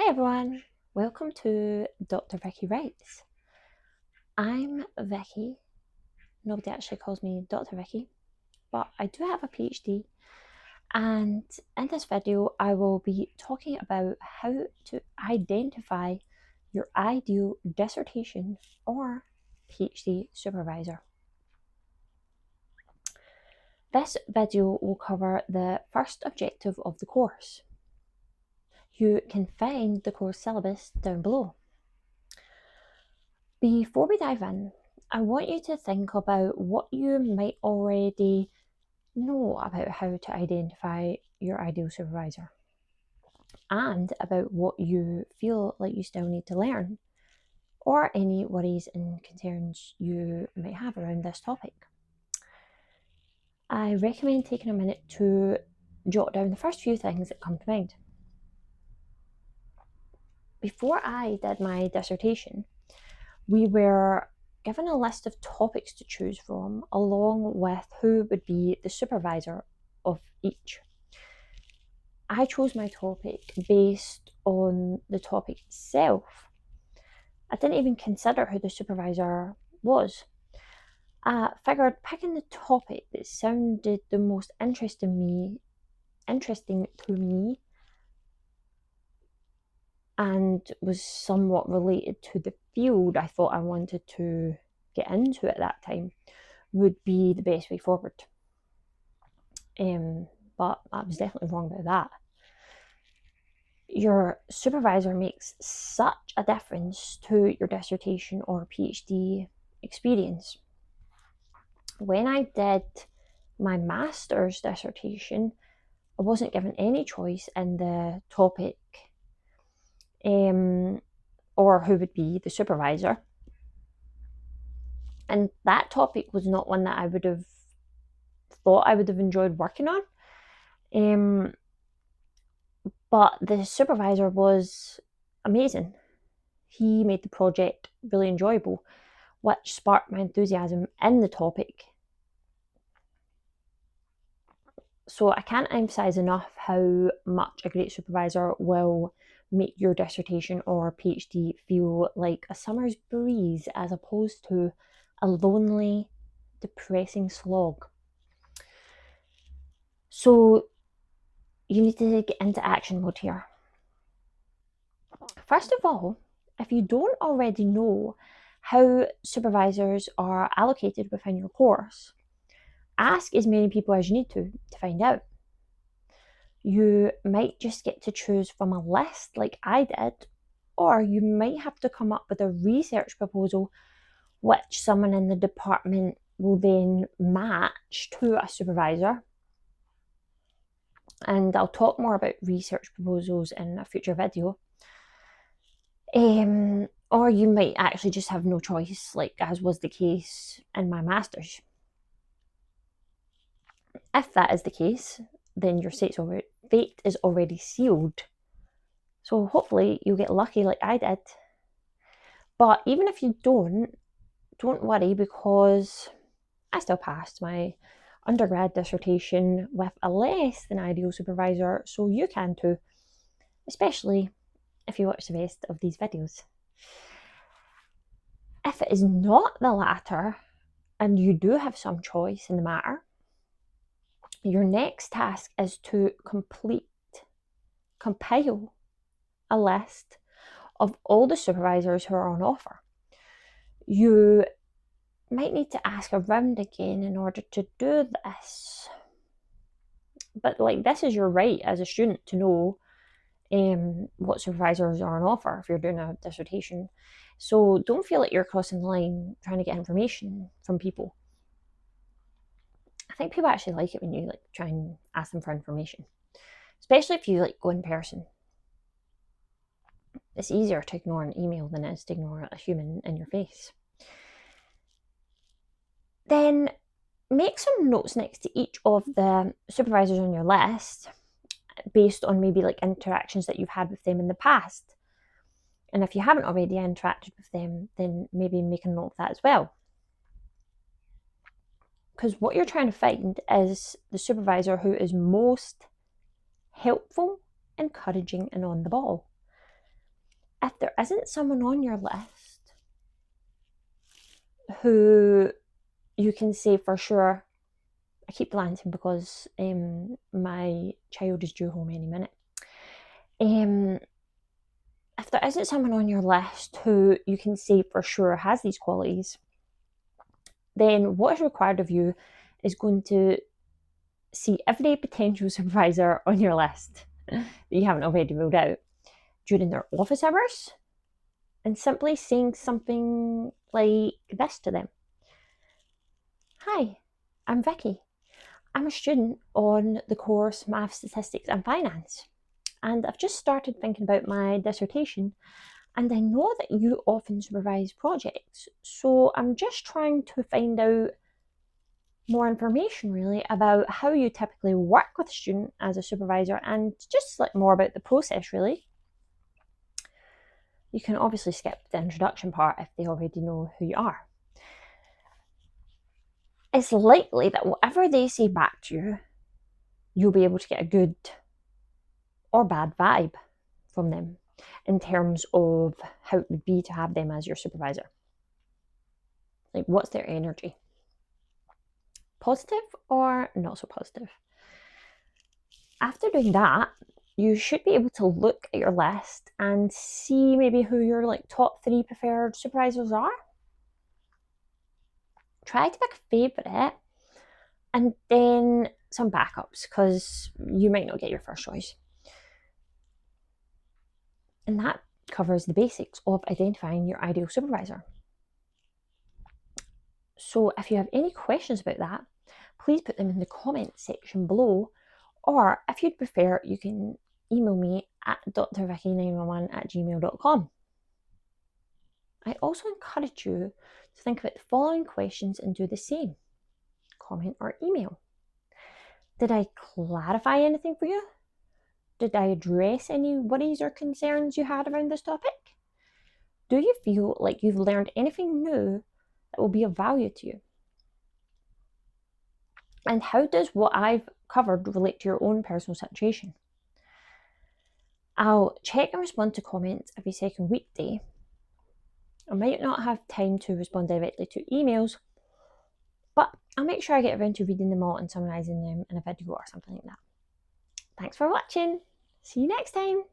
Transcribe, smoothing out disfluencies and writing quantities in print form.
Hi everyone, welcome to Dr. Vicky Writes. I'm Vicky. Nobody actually calls me Dr. Vicky, but I do have a PhD, and in this video I will be talking about how to identify your ideal dissertation or PhD supervisor. This video will cover the first objective of the course. You can find the course syllabus down below. Before we dive in, I want you to think about what you might already know about how to identify your ideal supervisor and about what you feel like you still need to learn or any worries and concerns you might have around this topic. I recommend taking a minute to jot down the first few things that come to mind. Before I did my dissertation, we were given a list of topics to choose from, along with who would be the supervisor of each. I chose my topic based on the topic itself. I didn't even consider who the supervisor was. I figured picking the topic that sounded the most interesting to me and was somewhat related to the field I thought I wanted to get into at that time would be the best way forward. But I was definitely wrong about that. Your supervisor makes such a difference to your dissertation or PhD experience. When I did my master's dissertation, I wasn't given any choice in the topic or who would be the supervisor. And that topic was not one that I would have thought I would have enjoyed working on. But the supervisor was amazing. He made the project really enjoyable, which sparked my enthusiasm in the topic. So I can't emphasize enough how much a great supervisor will make your dissertation or PhD feel like a summer's breeze as opposed to a lonely, depressing slog. So you need to get into action mode here. First of all, if you don't already know how supervisors are allocated within your course, ask as many people as you need to find out. You might just get to choose from a list like I did, or you might have to come up with a research proposal which someone in the department will then match to a supervisor. And I'll talk more about research proposals in a future video. Or you might actually just have no choice, like as was the case in my master's. If that is the case, then your fate is already sealed. So hopefully you'll get lucky like I did. But even if you don't worry, because I still passed my undergrad dissertation with a less than ideal supervisor, so you can too, especially if you watch the rest of these videos. If it is not the latter, and you do have some choice in the matter, your next task is to compile a list of all the supervisors who are on offer. You might need to ask around again in order to do this. But this is your right as a student to know what supervisors are on offer if you're doing a dissertation. So don't feel like you're crossing the line trying to get information from people. I think people actually like it when you try and ask them for information, especially if you go in person. It's easier to ignore an email than it is to ignore a human in your face. Then make some notes next to each of the supervisors on your list based on maybe interactions that you've had with them in the past. And if you haven't already interacted with them, then maybe make a note of that as well. Because what you're trying to find is the supervisor who is most helpful, encouraging, and on the ball. If there isn't someone on your list who you can say for sure, I keep glancing because my child is due home any minute. If there isn't someone on your list who you can say for sure has these qualities, then what is required of you is going to see every potential supervisor on your list that you haven't already ruled out during their office hours and simply saying something like this to them. Hi, I'm Vicky. I'm a student on the course Math, Statistics and Finance, and I've just started thinking about my dissertation, and I know that you often supervise projects, so I'm just trying to find out more information really about how you typically work with a student as a supervisor and just like more about the process really. You can obviously skip the introduction part if they already know who you are. It's likely that whatever they say back to you, you'll be able to get a good or bad vibe from them in terms of how it would be to have them as your supervisor. Like, what's their energy? Positive or not so positive? After doing that, you should be able to look at your list and see maybe who your like top 3 preferred supervisors are. Try to pick a favourite and then some backups because you might not get your first choice. And that covers the basics of identifying your ideal supervisor. So if you have any questions about that, please put them in the comments section below, or if you'd prefer, you can email me at drvicky911@gmail.com. I also encourage you to think about the following questions and do the same. Comment or email. Did I clarify anything for you? Did I address any worries or concerns you had around this topic? Do you feel like you've learned anything new that will be of value to you? And how does what I've covered relate to your own personal situation? I'll check and respond to comments every second weekday. I might not have time to respond directly to emails, but I'll make sure I get around to reading them all and summarising them in a video or something like that. Thanks for watching. See you next time.